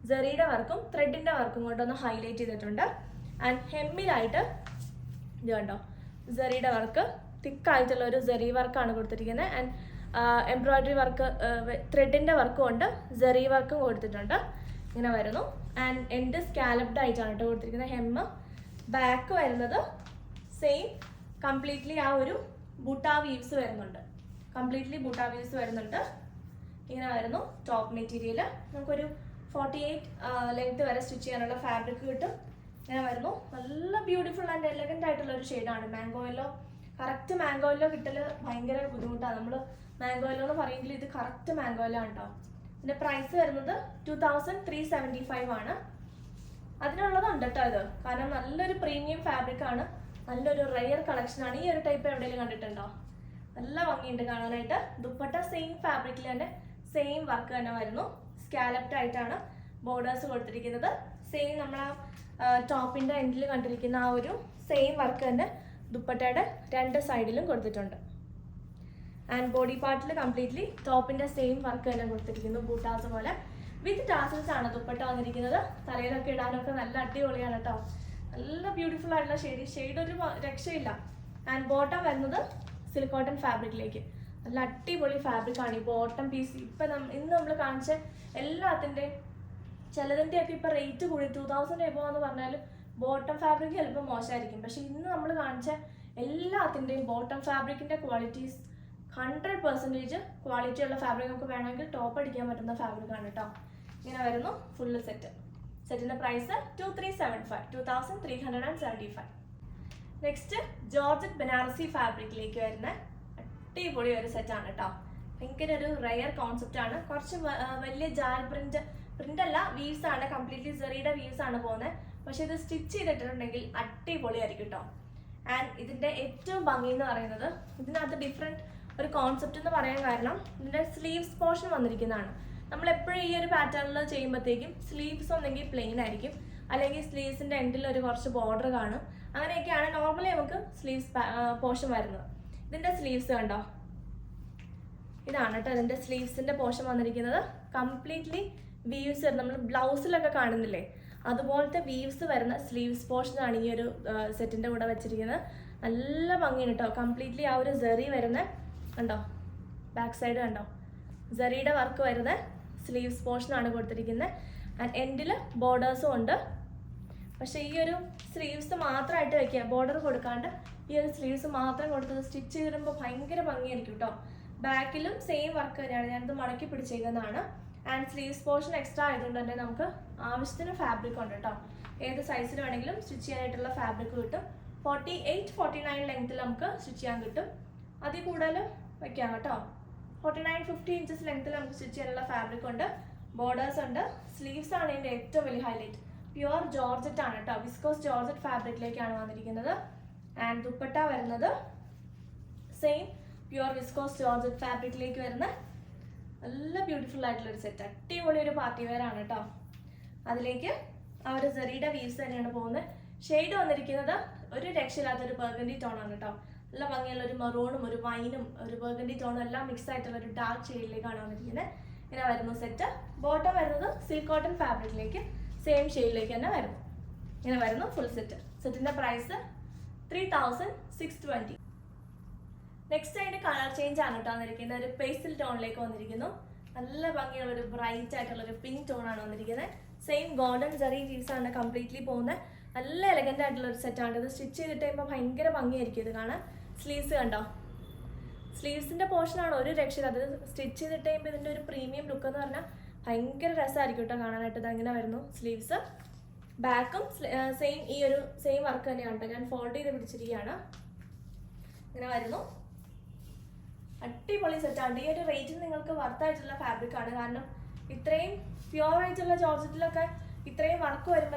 ജെറിയുടെ വർക്കും ത്രെഡിൻ്റെ വർക്കും കൊണ്ടൊന്ന് ഹൈലൈറ്റ് ചെയ്തിട്ടുണ്ട്. ആൻഡ് ഹെമ്മിലായിട്ട് ഇത് കണ്ടോ ജെറിയുടെ വർക്ക്, തിക്കായിട്ടുള്ള ഒരു ജെറി വർക്കാണ് കൊടുത്തിരിക്കുന്നത്. ആൻഡ് എംബ്രോയിഡറി വർക്ക്, ത്രെഡിൻ്റെ വർക്കും ഉണ്ട്, ജെറി വർക്കും കൊടുത്തിട്ടുണ്ട്. ഇങ്ങനെ വരുന്നു. ആൻഡ് എൻഡ് സ്കാലപ്ഡ് ആയിട്ടാണ് കേട്ടോ കൊടുത്തിരിക്കുന്നത്. ഹെമ്മ് ബാക്ക് വരുന്നത് സെയിം കംപ്ലീറ്റ്ലി ആ ഒരു ബൂട്ടാ വീവ്സ് വരുന്നുണ്ട്. ഇങ്ങനെ വരുന്നു ടോപ്പ് മെറ്റീരിയൽ. നമുക്കൊരു 48 ലെങ്ത് വരെ സ്റ്റിച്ച് ചെയ്യാനുള്ള ഫാബ്രിക് കിട്ടും. ഇങ്ങനെ വരുന്നു. നല്ല ബ്യൂട്ടിഫുൾ ആൻഡ് എലഗൻ്റ് ആയിട്ടുള്ള ഒരു ഷെയ്ഡാണ് mango yellow. Correct mango yellow കിട്ടൽ ഭയങ്കര ബുദ്ധിമുട്ടാണ്. നമ്മൾ മാംഗോ യെല്ലോ എന്ന് പറയുമെങ്കിൽ ഇത് കറക്റ്റ് മാംഗോ യെല്ലോ ആണ് കേട്ടോ. ഇതിൻ്റെ പ്രൈസ് വരുന്നത് 2375 ആണ്. അതിനുള്ളതുണ്ട് കേട്ടോ ഇത്. കാരണം നല്ലൊരു പ്രീമിയം ഫാബ്രിക് ആണ്, നല്ലൊരു റെയർ കളക്ഷൻ ആണ്. ഈ ഒരു ടൈപ്പ് എവിടെയെങ്കിലും കണ്ടിട്ടുണ്ടോ? നല്ല ഭംഗിയുണ്ട് കാണാനായിട്ട്. ദുപ്പട്ട സെയിം ഫാബ്രിക്കിൽ തന്നെ സെയിം വർക്ക് തന്നെ വരുന്നു. സ്കാലപ്ഡ് ആയിട്ടാണ് ബോർഡേഴ്സ് കൊടുത്തിരിക്കുന്നത്. സെയിം നമ്മൾ ടോപ്പിൻ്റെ എൻഡിൽ കണ്ടിരിക്കുന്ന ആ ഒരു സെയിം വർക്ക് തന്നെ ദുപ്പട്ടയുടെ രണ്ട് സൈഡിലും കൊടുത്തിട്ടുണ്ട്. ആൻഡ് ബോഡി പാർട്ടിൽ കംപ്ലീറ്റ്ലി ടോപ്പിൻ്റെ സെയിം വർക്ക് തന്നെ കൊടുത്തിരിക്കുന്നു, ബൂട്ടാസ് പോലെ. വിത്ത് ടാസൽസ് ആണ് ദുപ്പട്ട വന്നിരിക്കുന്നത്. തലയിലൊക്കെ ഇടാനൊക്കെ നല്ല അടിപൊളിയാണ് കേട്ടോ. നല്ല ബ്യൂട്ടിഫുൾ ആയിട്ടുള്ള ഷെയ്ഡ് ഒരു രക്ഷയില്ല. ആൻഡ് ബോട്ടം വരുന്നത് സിൽക്ക് കോട്ടൺ ഫാബ്രിക്കിലേക്ക്. നല്ല അടിപൊളി ഫാബ്രിക്കാണ് ഈ ബോട്ടം പീസ്. ഇപ്പം ഇന്ന് നമ്മൾ കാണിച്ച എല്ലാത്തിൻ്റെയും ചിലതിൻ്റെയൊക്കെ ഇപ്പം റേറ്റ് കൂടി 2000 എബോ എന്ന് പറഞ്ഞാലും ബോട്ടം ഫാബ്രിക് ചിലപ്പോൾ മോശമായിരിക്കും. പക്ഷെ ഇന്ന് നമ്മൾ കാണിച്ച എല്ലാത്തിൻ്റെയും ബോട്ടം ഫാബ്രിക്കിൻ്റെ ക്വാളിറ്റീസ് 100% ക്വാളിറ്റി ഉള്ള ഫാബ്രിക് നമുക്ക് വേണമെങ്കിൽ ടോപ്പ് അടിക്കാൻ പറ്റുന്ന ഫാബ്രിക്കാണ് കേട്ടോ. ഇങ്ങനെ വരുന്നു ഫുള്ള് സെറ്റ്. സെറ്റിൻ്റെ പ്രൈസ് 2375. നെക്സ്റ്റ് ജോർജറ്റ് ബനാറസി ഫാബ്രിക്കിലേക്ക് വരുന്ന അടിപൊളി ഒരു സെറ്റാണ് കേട്ടോ. ഭയങ്കര ഒരു റെയർ കോൺസെപ്റ്റ് ആണ്. കുറച്ച് വലിയ ജാൽ പ്രിന്റ് അല്ല, വീവ്സ് ആണ്, കംപ്ലീറ്റ്ലി ജെറിയുടെ വീവ്സ് ആണ് പോകുന്നത്. പക്ഷെ ഇത് സ്റ്റിച്ച് ചെയ്തിട്ടുണ്ടെങ്കിൽ അടിപൊളിയായിരിക്കും കേട്ടോ. ആൻഡ് ഇതിൻ്റെ ഏറ്റവും ഭംഗി എന്ന് പറയുന്നത് ഇതിനകത്ത് ഡിഫറെൻറ്റ് ഒരു കോൺസെപ്റ്റ് എന്ന് പറയാൻ കാരണം ഇതിൻ്റെ സ്ലീവ്സ് പോർഷൻ വന്നിരിക്കുന്നതാണ്. നമ്മളെപ്പോഴും ഈ ഒരു പാറ്റേണിൽ ചെയ്യുമ്പോഴത്തേക്കും സ്ലീവ്സ് ഒന്നെങ്കിൽ പ്ലെയിൻ ആയിരിക്കും, അല്ലെങ്കിൽ സ്ലീവ്സിൻ്റെ എൻഡിൽ ഒരു കുറച്ച് ബോർഡർ കാണും. അങ്ങനെയൊക്കെയാണ് നോർമലി നമുക്ക് സ്ലീവ്സ് പോർഷൻ വരുന്നത്. ഇതിൻ്റെ സ്ലീവ്സ് കണ്ടോ, ഇതാണ് കേട്ടോ ഇതിൻ്റെ സ്ലീവ്സിൻ്റെ പോർഷൻ വന്നിരിക്കുന്നത്. കംപ്ലീറ്റ്ലി വീവ്സ് നമ്മൾ ബ്ലൗസിലൊക്കെ കാണുന്നില്ലേ, അതുപോലത്തെ വീവ്സ് വരുന്ന സ്ലീവ്സ് പോർഷനാണ് ഈ ഒരു സെറ്റിൻ്റെ കൂടെ വെച്ചിരിക്കുന്നത്. നല്ല ഭംഗിയാണ് കേട്ടോ. കംപ്ലീറ്റ്ലി ആ ഒരു ജെറി വരുന്ന കണ്ടോ, ബാക്ക് സൈഡ് കണ്ടോ, ജെറിയുടെ വർക്ക് വരുന്ന സ്ലീവ്സ് പോർഷനാണ് കൊടുത്തിരിക്കുന്നത്. ആൻഡ് എൻഡിൽ ബോർഡേഴ്സും ഉണ്ട്. പക്ഷേ ഈ ഒരു സ്ലീവ്സ് മാത്രമായിട്ട് വയ്ക്കുക, ബോർഡർ കൊടുക്കാണ്ട് ഈ ഒരു സ്ലീവ്സ് മാത്രം കൊടുത്തത് സ്റ്റിച്ച് ചെയ്തിടുമ്പോൾ ഭയങ്കര ഭംഗിയായിരിക്കും കേട്ടോ. ബാക്കിലും സെയിം വർക്ക് തന്നെയാണ്. ഞാനിത് മടക്കി പിടിച്ചേക്കുന്നതാണ്. ആൻഡ് സ്ലീവ്സ് പോർഷൻ എക്സ്ട്രാ ആയതുകൊണ്ട് തന്നെ നമുക്ക് ആവശ്യത്തിന് ഫാബ്രിക് ഉണ്ട് കേട്ടോ. ഏത് സൈസിൽ വേണമെങ്കിലും സ്റ്റിച്ച് ചെയ്യാനായിട്ടുള്ള ഫാബ്രിക് കിട്ടും. 48-49 ലെങ്ത്തിൽ നമുക്ക് സ്റ്റിച്ച് ചെയ്യാൻ കിട്ടും. അതിൽ കൂടുതൽ വയ്ക്കാം കേട്ടോ. 49-50 ഇഞ്ചസ് ലെങ്ത്തിൽ നമുക്ക് സ്റ്റിച്ച് ചെയ്യാനുള്ള ഫാബ്രിക് ഉണ്ട്. ബോർഡേഴ്സ് ഉണ്ട്. സ്ലീവ്സ് ആണ് ഇതിൻ്റെ ഏറ്റവും വലിയ ഹൈലൈറ്റ്. പ്യുവർ ജോർജറ്റ് ആണ് കേട്ടോ. വിസ്കോസ് ജോർജറ്റ് ഫാബ്രിക്കിലേക്കാണ് വന്നിരിക്കുന്നത്. ആൻഡ് ദുപ്പട്ട വരുന്നത് സെയിം പ്യുവർ വിസ്കോസ് ജോർജറ്റ് ഫാബ്രിക്കിലേക്ക് വരുന്ന നല്ല ബ്യൂട്ടിഫുൾ ആയിട്ടുള്ളൊരു സെറ്റ്. അടിപൊളി ഒരു പാർട്ടി വെയർ ആണ് കേട്ടോ. അതിലേക്ക് ആ ഒരു സെറിയുടെ വീവ്സ് തന്നെയാണ് പോകുന്നത്. ഷെയ്ഡ് വന്നിരിക്കുന്നത് ഒരു രക്ഷയില്ലാത്തൊരു ബർഗൻഡി ടോണാണ് കേട്ടോ. നല്ല ഭംഗിയുള്ള ഒരു മെറൂണും ഒരു വൈനും ഒരു ബർഗൻഡി ടോണും എല്ലാം മിക്സ് ആയിട്ടുള്ള ഒരു ഡാർക്ക് ഷെയ്ഡിലേക്കാണ് വന്നിരിക്കുന്നത്. ഇങ്ങനെ വരുന്നു സെറ്റ്. ബോട്ടം വരുന്നത് സിൽക്ക് കോട്ടൺ ഫാബ്രിക്കിലേക്ക് സെയിം ഷെയ്ഡിലേക്ക് തന്നെ വരുന്നു. ഇങ്ങനെ വരുന്നു ഫുൾ സെറ്റ്. സെറ്റിൻ്റെ പ്രൈസ് 3620. നെക്സ്റ്റ് അതിൻ്റെ കളർ ചേഞ്ച് ആണ് കേട്ടോ വന്നിരിക്കുന്നത്. ഒരു പേസ്റ്റൽ ടോണിലേക്ക് വന്നിരിക്കുന്നു. നല്ല ഭംഗിയുള്ള ഒരു ബ്രൈറ്റ് ആയിട്ടുള്ള ഒരു പിങ്ക് ടോണാണ് വന്നിരിക്കുന്നത്. സെയിം ഗോൾഡൻ ജെറി വീവ്സ് ആണ് കംപ്ലീറ്റ്ലി പോകുന്നത്. നല്ല എലഗൻ്റ് ആയിട്ടുള്ള ഒരു സെറ്റാണ്. ഇത് സ്റ്റിച്ച് ചെയ്തിട്ട് കഴിയുമ്പോൾ ഭയങ്കര ഭംഗിയായിരിക്കും ഇത് കാണാൻ. സ്ലീവ്സ് കണ്ടോ, സ്ലീവ്സിൻ്റെ പോർഷനാണ് ഒരു രക്ഷയില്ല. അത് സ്റ്റിച്ച് ചെയ്തിട്ട് കഴിയുമ്പോൾ ഇതിൻ്റെ ഒരു പ്രീമിയം ലുക്ക് എന്ന് പറഞ്ഞാൽ ഭയങ്കര രസമായിരിക്കും കേട്ടോ കാണാനായിട്ട്. ഇത് അങ്ങനെ വരുന്നു സ്ലീവ്സ്. ബാക്കും സെയിം ഈ ഒരു സെയിം വർക്ക് തന്നെയാണ് കേട്ടോ. ഞാൻ ഫോൾഡ് ചെയ്ത് പിടിച്ചിരിക്കുകയാണ്. ഇങ്ങനെ വരുന്നു. അടിപൊളി സെറ്റാണ്. ഈ ഒരു റേറ്റിന് നിങ്ങൾക്ക് വർത്തായിട്ടുള്ള ഫാബ്രിക് ആണ്. കാരണം ഇത്രയും പ്യുവർ ആയിട്ടുള്ള ജോർജറ്റിലൊക്കെ ഇത്രയും വർക്ക്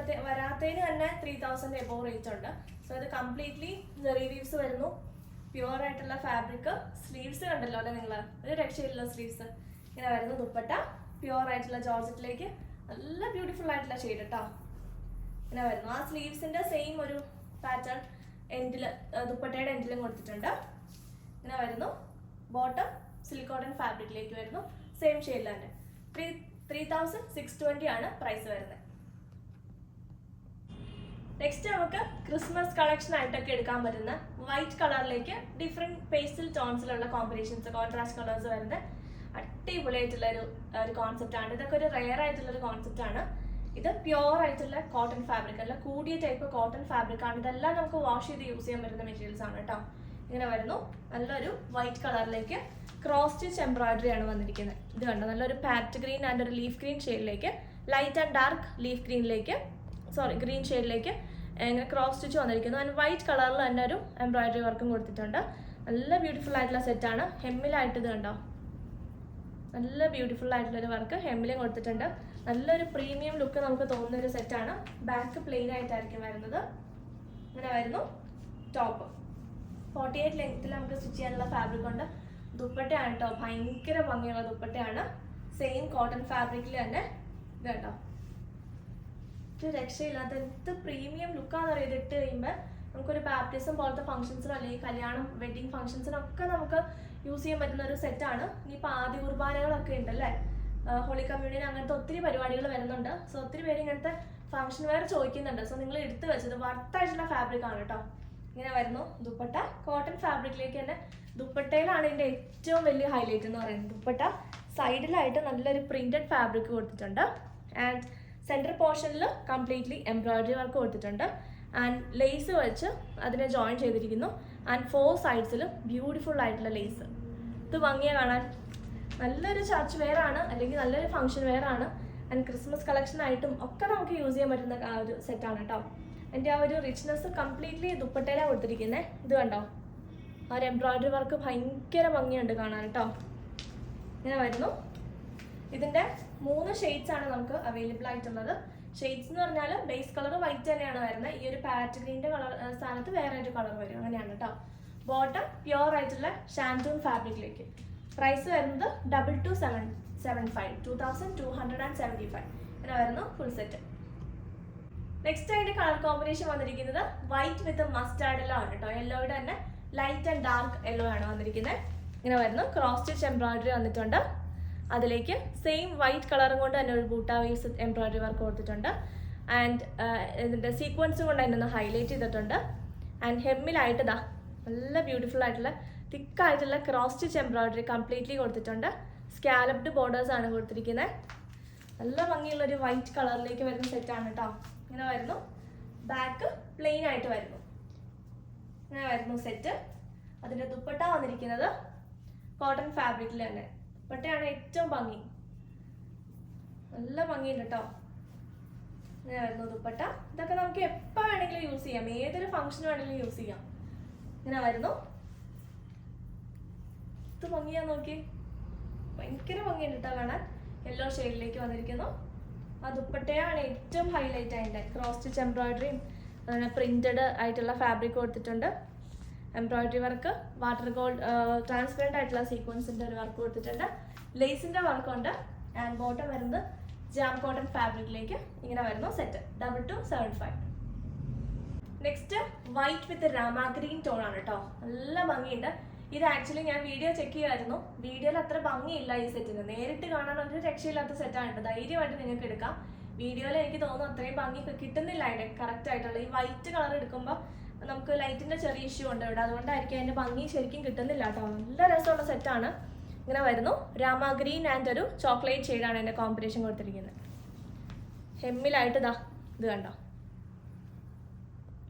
വരാത്തതിന് തന്നെ 3000 എബോവ് റേറ്റ് ഉണ്ട്. സോ ഇത് കംപ്ലീറ്റ്ലി ജെറി വീവ്സ് വരുന്നു. പ്യുവർ ആയിട്ടുള്ള ഫാബ്രിക്. സ്ലീവ്സ് കണ്ടല്ലോ അല്ലെ നിങ്ങൾ, ഒരു രക്ഷയില്ല സ്ലീവ്സ്. ഇങ്ങനെ വരുന്നു ദുപ്പട്ട. പ്യുവർ ആയിട്ടുള്ള ജോർജറ്റിലേക്ക് നല്ല ബ്യൂട്ടിഫുൾ ആയിട്ടുള്ള ഷെയ്ഡ് കേട്ടോ. ഇങ്ങനെ വരുന്നു. ആ സ്ലീവ്സിൻ്റെ സെയിം ഒരു പാറ്റേൺ എൻഡിൽ ദുപ്പട്ടയുടെ എൻഡിലും കൊടുത്തിട്ടുണ്ട്. ഇങ്ങനെ വരുന്നു. ബോട്ടം സിൽക്ക് കോട്ടൺ ഫാബ്രിക്കിലേക്ക് വരുന്നു. സെയിം ഷെയ്ഡിൽ തന്നെ 3620 ആണ് പ്രൈസ് വരുന്നത്. നെക്സ്റ്റ് നമുക്ക് ക്രിസ്മസ് കളക്ഷൻ ആയിട്ടൊക്കെ എടുക്കാൻ പറ്റുന്ന വൈറ്റ് കളറിലേക്ക് ഡിഫറെൻറ്റ് പേസ്റ്റൽ ടോൺസിലുള്ള കോമ്പിനേഷൻസ്, കോൺട്രാസ്റ്റ് കളേഴ്സ് വരുന്ന അടിപൊളിയായിട്ടുള്ള ഒരു കോൺസെപ്റ്റ് ആണ്. ഇതൊക്കെ ഒരു റെയർ ആയിട്ടുള്ളൊരു കോൺസെപ്റ്റ് ആണ്. ഇത് പ്യുവർ ആയിട്ടുള്ള കോട്ടൺ ഫാബ്രിക് അല്ല, കൂടിയ ടൈപ്പ് കോട്ടൺ ഫാബ്രിക് ആണ്. ഇതെല്ലാം നമുക്ക് വാഷ് ചെയ്ത് യൂസ് ചെയ്യാൻ പറ്റുന്ന മെറ്റീരിയൽസ് ആണ് കേട്ടോ. ഇങ്ങനെ വരുന്നു. നല്ലൊരു വൈറ്റ് കളറിലേക്ക് ക്രോസ് സ്റ്റിച്ച് എംബ്രോയിഡറി ആണ് വന്നിരിക്കുന്നത്. ഇത് കണ്ടോ, നല്ലൊരു പാറ്റ് ഗ്രീൻ ആൻഡ് ഒരു ലീഫ് ഗ്രീൻ ഷെയ്ഡിലേക്ക്, ലൈറ്റ് ആൻഡ് ഡാർക്ക് ലീഫ് ഗ്രീനിലേക്ക്, ഗ്രീൻ ഷെയ്ഡിലേക്ക് ഇങ്ങനെ ക്രോസ് സ്റ്റിച്ച് വന്നിരിക്കുന്നു. ആൻഡ് വൈറ്റ് കളറിൽ തന്നെ ഒരു എംബ്രോയിഡറി വർക്കും കൊടുത്തിട്ടുണ്ട്. നല്ല ബ്യൂട്ടിഫുൾ ആയിട്ടുള്ള സെറ്റാണ്. ഹെമ്മിലായിട്ട് ഇത് കണ്ടോ, നല്ല ബ്യൂട്ടിഫുൾ ആയിട്ടുള്ളൊരു വർക്ക് ഹെമ്മിലും കൊടുത്തിട്ടുണ്ട്. നല്ലൊരു പ്രീമിയം ലുക്ക് നമുക്ക് തോന്നുന്ന ഒരു സെറ്റാണ്. ബാക്ക് പ്ലെയിൻ ആയിട്ടായിരിക്കും വരുന്നത്. ഇങ്ങനെ വരുന്നു. ടോപ്പ് 48 ലെങ്ത്തിൽ നമുക്ക് സ്റ്റിച്ച് ചെയ്യാനുള്ള ഫാബ്രിക് ഉണ്ട്. ദുപ്പട്ടയാണ് കേട്ടോ, ഭയങ്കര ഭംഗിയുള്ള ദുപ്പട്ടയാണ്. സെയിം കോട്ടൺ ഫാബ്രിക്കിൽ തന്നെ ഇത് കേട്ടോ, ഒരു രക്ഷയില്ലാത്ത എന്ത് പ്രീമിയം ലുക്കാന്ന് പറയുന്നത്. ഇട്ട് കഴിയുമ്പോൾ നമുക്കൊരു ബാപ്റ്റിസം പോലത്തെ ഫംഗ്ഷൻസിനോ അല്ലെങ്കിൽ കല്യാണം വെഡിങ് ഫംഗ്ഷൻസിനൊക്കെ നമുക്ക് യൂസ് ചെയ്യാൻ പറ്റുന്ന ഒരു സെറ്റാണ്. ഇനിയിപ്പോൾ ആദ്യ കുർബാനകളൊക്കെ ഉണ്ടല്ലേ, ഹോളി കമ്മ്യൂണിയൻ, അങ്ങനത്തെ ഒത്തിരി പരിപാടികൾ വരുന്നുണ്ട്. സോ ഒത്തിരി പേര് ഇങ്ങനത്തെ ഫംഗ്ഷൻ വെയർ ചോദിക്കുന്നുണ്ട്. സോ നിങ്ങൾ എടുത്ത് വെച്ചത് വർത്തായിട്ടുള്ള ഫാബ്രിക് ആണ് കേട്ടോ. ഇങ്ങനെ വരുന്നു. ദുപ്പട്ട കോട്ടൺ ഫാബ്രിക്കിലേക്ക് തന്നെ. ദുപ്പട്ടയിലാണ് ഇതിൻ്റെ ഏറ്റവും വലിയ ഹൈലൈറ്റ് എന്ന് പറയുന്നത്. ദുപ്പട്ട സൈഡിലായിട്ട് നല്ലൊരു പ്രിന്റഡ് ഫാബ്രിക് കൊടുത്തിട്ടുണ്ട്. ആൻഡ് സെൻറ്റർ പോർഷനിൽ കംപ്ലീറ്റ്ലി എംബ്രോയിഡറി വർക്ക് കൊടുത്തിട്ടുണ്ട്. ആൻഡ് ലേസ് വെച്ച് അതിനെ ജോയിൻ ചെയ്തിരിക്കുന്നു. ആൻഡ് 4 സൈഡ്സിലും ബ്യൂട്ടിഫുൾ ആയിട്ടുള്ള ലേസ്. ഇത് ഭംഗിയെ കാണാൻ നല്ലൊരു ചർച്ച് വെയർ ആണ്, അല്ലെങ്കിൽ നല്ലൊരു ഫംഗ്ഷൻ വെയർ ആണ്. ആൻഡ് ക്രിസ്മസ് കളക്ഷൻ ആയിട്ടും ഒക്കെ നമുക്ക് യൂസ് ചെയ്യാൻ പറ്റുന്ന ഒരു സെറ്റാണ് കേട്ടോ. എൻ്റെ ആ ഒരു റിച്ച്നെസ് കംപ്ലീറ്റ്ലി ദുപ്പട്ടയിലാണ് കൊടുത്തിരിക്കുന്നത്. ഇത് കണ്ടോ, ആ ഒരു എംബ്രോയിഡറി വർക്ക് ഭയങ്കര ഭംഗിയുണ്ട് കാണാൻ കേട്ടോ. ഇങ്ങനെ വരുന്നു. ഇതിൻ്റെ 3 ഷെയ്ഡ്സ് ആണ് നമുക്ക് അവൈലബിൾ ആയിട്ടുള്ളത്. ഷെയ്ഡ്സ് എന്ന് പറഞ്ഞാൽ ബേസ് കളർ വൈറ്റ് തന്നെയാണ് വരുന്നത്. ഈ ഒരു പാറ്റ് ഗ്രീൻ്റെ കളർ സ്ഥാനത്ത് വേറെ ഒരു കളർ വരും, അങ്ങനെയാണ് കേട്ടോ. ബോട്ടം പ്യുവർ ആയിട്ടുള്ള ഷാൻറ്റൂൺ ഫാബ്രിക്കിലേക്ക്. പ്രൈസ് വരുന്നത് 2275, 2275. ഇങ്ങനെ വരുന്നു ഫുൾ സെറ്റ്. നെക്സ്റ്റ് അതിൻ്റെ കളർ കോമ്പിനേഷൻ വന്നിരിക്കുന്നത് വൈറ്റ് വിത്ത് മസ്റ്റാർഡ് യെല്ലോ ആണ് കേട്ടോ. യെല്ലോയുടെ തന്നെ ലൈറ്റ് ആൻഡ് ഡാർക്ക് യെല്ലോ ആണ് വന്നിരിക്കുന്നത്. ഇങ്ങനെ വരുന്നു. ക്രോസ് സ്റ്റിച്ച് എംബ്രോയിഡറി വന്നിട്ടുണ്ട്. അതിലേക്ക് സെയിം വൈറ്റ് കളറും കൊണ്ട് തന്നെ ഒരു ബൂട്ട വേവ്സ് എംബ്രോയിഡറി വർക്ക് കൊടുത്തിട്ടുണ്ട്. ആൻഡ് ഇതിൻ്റെ സീക്വൻസും കൊണ്ട് തന്നെ ഒന്ന് ഹൈലൈറ്റ് ചെയ്തിട്ടുണ്ട്. ആൻഡ് ഹെമ്മിലായിട്ട് ഇതാ നല്ല ബ്യൂട്ടിഫുൾ ആയിട്ടുള്ള തിക്കായിട്ടുള്ള ക്രോസ് സ്റ്റിച്ച് എംബ്രോയിഡറി കംപ്ലീറ്റ്ലി കൊടുത്തിട്ടുണ്ട്. സ്കാലപ്ഡ് ബോർഡേഴ്സ് ആണ് കൊടുത്തിരിക്കുന്നത്. നല്ല ഭംഗിയുള്ളൊരു വൈറ്റ് കളറിലേക്ക് വരുന്ന സെറ്റാണ് കേട്ടോ. ഇങ്ങനെ വരുന്നു. ബാക്ക് പ്ലെയിൻ ആയിട്ട് വരുന്നു. ഇങ്ങനെ വരുന്നു സെറ്റ്. അതിൻ്റെ ദുപ്പട്ട വന്നിരിക്കുന്നത് കോട്ടൺ ഫാബ്രിക്കിൽ തന്നെ. ദുപ്പട്ടയാണ് ഏറ്റവും ഭംഗി. നല്ല ഭംഗിയുണ്ട് കേട്ടോ. ഇങ്ങനെ വരുന്നു ദുപ്പട്ട. ഇതൊക്കെ നമുക്ക് എപ്പോൾ വേണമെങ്കിലും യൂസ് ചെയ്യാം, ഏതൊരു ഫംഗ്ഷന് വേണമെങ്കിലും യൂസ് ചെയ്യാം. ഇങ്ങനെ വരുന്നു. ഇത് ഭംഗിയാ നോക്കി, ഭയങ്കര ഭംഗിയുണ്ട് കേട്ടോ കാണാൻ. യെല്ലോ ഷെയ്ഡിലേക്ക് വന്നിരിക്കുന്നു. ആ ദുപ്പട്ടയാണ് ഏറ്റവും ഹൈലൈറ്റ് ആയിട്ട്. ക്രോസ് സ്റ്റിച്ച് എംബ്രോയിഡറിയും അങ്ങനെ പ്രിന്റഡ് ആയിട്ടുള്ള ഫാബ്രിക് കൊടുത്തിട്ടുണ്ട്. Embroidery work, water gold transparent ആയിട്ടുള്ള സീക്വൻസിൻ്റെ ഒരു വർക്ക് കൊടുത്തിട്ടുണ്ട്. ലേസിൻ്റെ വർക്കുണ്ട്. ആൻഡ് ബോട്ടം വരുന്നത് ജാം കോട്ടൺ ഫാബ്രിക്കിലേക്ക് ഇങ്ങനെ വരുന്നു സെറ്റ്. 2275. നെക്സ്റ്റ് വൈറ്റ് വിത്ത് രാമ ഗ്രീൻ ടോൺ ആണ് കേട്ടോ. നല്ല ഭംഗിയുണ്ട്. ഇത് ആക്ച്വലി ഞാൻ വീഡിയോ ചെക്ക് ചെയ്യുമായിരുന്നു. വീഡിയോയിൽ അത്ര ഭംഗിയില്ല ഈ സെറ്റിന്. നേരിട്ട് കാണാൻ ഒരു രക്ഷയില്ലാത്ത സെറ്റാണ്. ധൈര്യമായിട്ട് നിങ്ങൾക്ക് എടുക്കാം. വീഡിയോയിൽ എനിക്ക് തോന്നുന്നു അത്രയും ഭംഗി കിട്ടുന്നില്ല അതിൻ്റെ കറക്റ്റ് ആയിട്ടുള്ള. ഈ വൈറ്റ് കളർ എടുക്കുമ്പോൾ നമുക്ക് ലൈറ്റിൻ്റെ ചെറിയ ഇഷ്യൂ ഉണ്ട് ഇവിടെ, അതുകൊണ്ടായിരിക്കും അതിൻ്റെ ഭംഗി ശരിക്കും കിട്ടുന്നില്ല കേട്ടോ. നല്ല രസമുള്ള സെറ്റാണ്. ഇങ്ങനെ വരുന്നു. രാമ ഗ്രീൻ ആൻഡ് ഒരു ചോക്ലേറ്റ് ഷെയ്ഡാണ് എൻ്റെ കോമ്പിനേഷൻ കൊടുത്തിരിക്കുന്നത്. ഹെമ്മിലായിട്ട് ഇതാ ഇത് കണ്ടോ,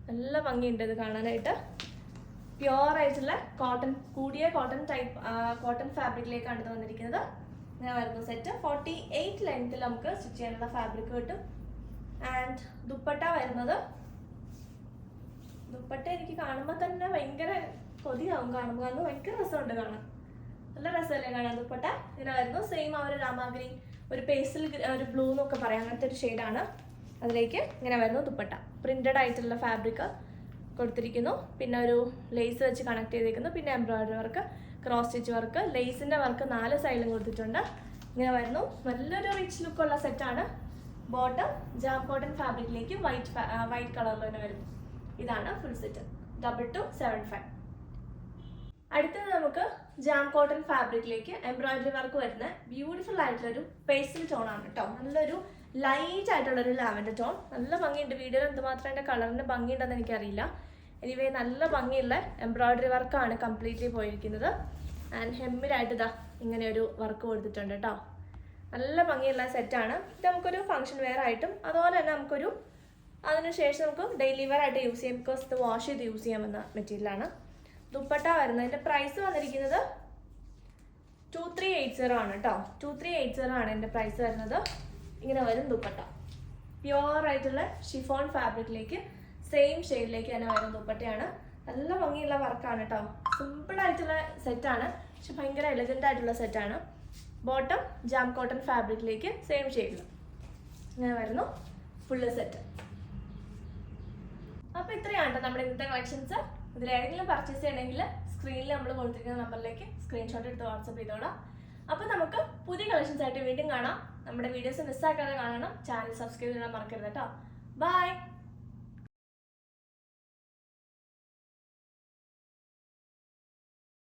നല്ല ഭംഗിയുണ്ട് ഇത് കാണാനായിട്ട്. പ്യുവർ ആയിട്ടുള്ള കോട്ടൺ, കൂടിയ കോട്ടൺ ടൈപ്പ് കോട്ടൺ ഫാബ്രിക്കിലേക്കാണ് ഇത് വന്നിരിക്കുന്നത്. ഇങ്ങനെ വരുന്നു സെറ്റ്. 48 ലെങ്ത്തിൽ നമുക്ക് സ്റ്റിച്ച് ചെയ്യാനുള്ള ഫാബ്രിക് കിട്ടും. ആൻഡ് ദുപ്പട്ട വരുന്നത്, ദുപ്പട്ട എനിക്ക് കാണുമ്പോൾ തന്നെ ഭയങ്കര കൊതിയാവും കാണുമ്പോൾ, കാരണം ഭയങ്കര രസമുണ്ട് കാണാൻ. നല്ല രസമല്ലേ കാണാൻ ദുപ്പട്ട. ഇങ്ങനെ വരുന്നു. സെയിം ആ ഒരു രാമ ഗ്രീൻ, ഒരു പേസ്റ്റൽ, ഒരു ബ്ലൂ എന്നൊക്കെ പറയാം, അങ്ങനത്തെ ഒരു ഷെയ്ഡാണ്. അതിലേക്ക് ഇങ്ങനെ വരുന്നു ദുപ്പട്ട. പ്രിന്റഡ് ആയിട്ടുള്ള ഫാബ്രിക് കൊടുത്തിരിക്കുന്നു. പിന്നെ ഒരു ലേസ് വെച്ച് കണക്ട് ചെയ്തിരിക്കുന്നു. പിന്നെ embroidery work, cross stitch work, ലേസിൻ്റെ വർക്ക് 4 സൈഡിലും കൊടുത്തിട്ടുണ്ട്. ഇങ്ങനെ വരുന്നു. നല്ലൊരു റിച്ച് ലുക്കുള്ള സെറ്റാണ്. ബോട്ടം ജാം കോട്ടൺ ഫാബ്രിക്കിലേക്ക് വൈറ്റ് കളറിൽ തന്നെ വരുന്നു. ഇതാണ് ഫുൾ സെറ്റ്. 2275. അടുത്തത് നമുക്ക് ജാം കോട്ടൺ ഫാബ്രിക്കിലേക്ക് എംബ്രോയിഡറി വർക്ക് വരുന്ന ബ്യൂട്ടിഫുൾ ആയിട്ടുള്ളൊരു പേസ്റ്റൽ ടോൺ ആണ് കേട്ടോ. നല്ലൊരു ലൈറ്റ് ആയിട്ടുള്ളൊരു ലാവൻഡർ ടോൺ. നല്ല ഭംഗിയുണ്ട്. വീഡിയോയിൽ എന്തുമാത്രം എൻ്റെ കളറിന് ഭംഗിയുണ്ടെന്ന് എനിക്കറിയില്ല. എനിവേ നല്ല ഭംഗിയുള്ള എംബ്രോയിഡറി വർക്കാണ് കംപ്ലീറ്റ്ലി പോയിരിക്കുന്നത്. ആൻഡ് ഹെമ്മിലായിട്ട് ഇതാ ഇങ്ങനെ ഒരു വർക്ക് കൊടുത്തിട്ടുണ്ട് കേട്ടോ. നല്ല ഭംഗിയുള്ള സെറ്റാണ്. ഇത് നമുക്കൊരു ഫംഗ്ഷൻ വെയർ ആയിട്ടും അതുപോലെ തന്നെ നമുക്കൊരു അതിനുശേഷം നമുക്ക് ഡെയിലി വെയർ ആയിട്ട് യൂസ് ചെയ്യാം. ബിക്കോസ് ഇത് വാഷ് ചെയ്ത് യൂസ് ചെയ്യാമെന്ന മെറ്റീരിയലാണ്. ദുപ്പട്ട വരുന്നതിൻ്റെ പ്രൈസ് വന്നിരിക്കുന്നത് 2380 ആണ് കേട്ടോ. 2380 ആണ് എൻ്റെ പ്രൈസ് വരുന്നത്. ഇങ്ങനെ വരും ദുപ്പട്ട. പ്യുവർ ആയിട്ടുള്ള ഷിഫോൺ ഫാബ്രിക്കിലേക്ക് സെയിം ഷെയ്ഡിലേക്ക് തന്നെ വരുന്ന ദുപ്പട്ടയാണ്. നല്ല ഭംഗിയുള്ള വർക്കാണ് കേട്ടോ. സിമ്പിൾ ആയിട്ടുള്ള സെറ്റാണ്, പക്ഷെ ഭയങ്കര എലഗൻ്റ് ആയിട്ടുള്ള സെറ്റാണ്. ബോട്ടം ജാം കോട്ടൺ ഫാബ്രിക്കിലേക്ക് സെയിം ഷെയ്ഡിൽ ഇങ്ങനെ വരുന്നു ഫുള്ള് സെറ്റ്. അപ്പോൾ ഇത്രയാണ് കേട്ടോ നമ്മുടെ ഇന്നത്തെ കളക്ഷൻസ്. ഇതിലേതെങ്കിലും പർച്ചേസ് ചെയ്യണമെങ്കിൽ സ്ക്രീനിൽ നമ്മൾ കൊടുത്തിരിക്കുന്ന നമ്പറിലേക്ക് സ്ക്രീൻഷോട്ട് എടുത്ത് വാട്സപ്പ് ചെയ്തോളാം. അപ്പോൾ നമുക്ക് പുതിയ കളക്ഷൻസ് ആയിട്ട് വീണ്ടും കാണാം. നമ്മുടെ വീഡിയോസ് മിസ്സാക്കാതെ കാണണം. ചാനൽ സബ്സ്ക്രൈബ് ചെയ്യാൻ മറക്കരുത് കേട്ടോ. ബൈ.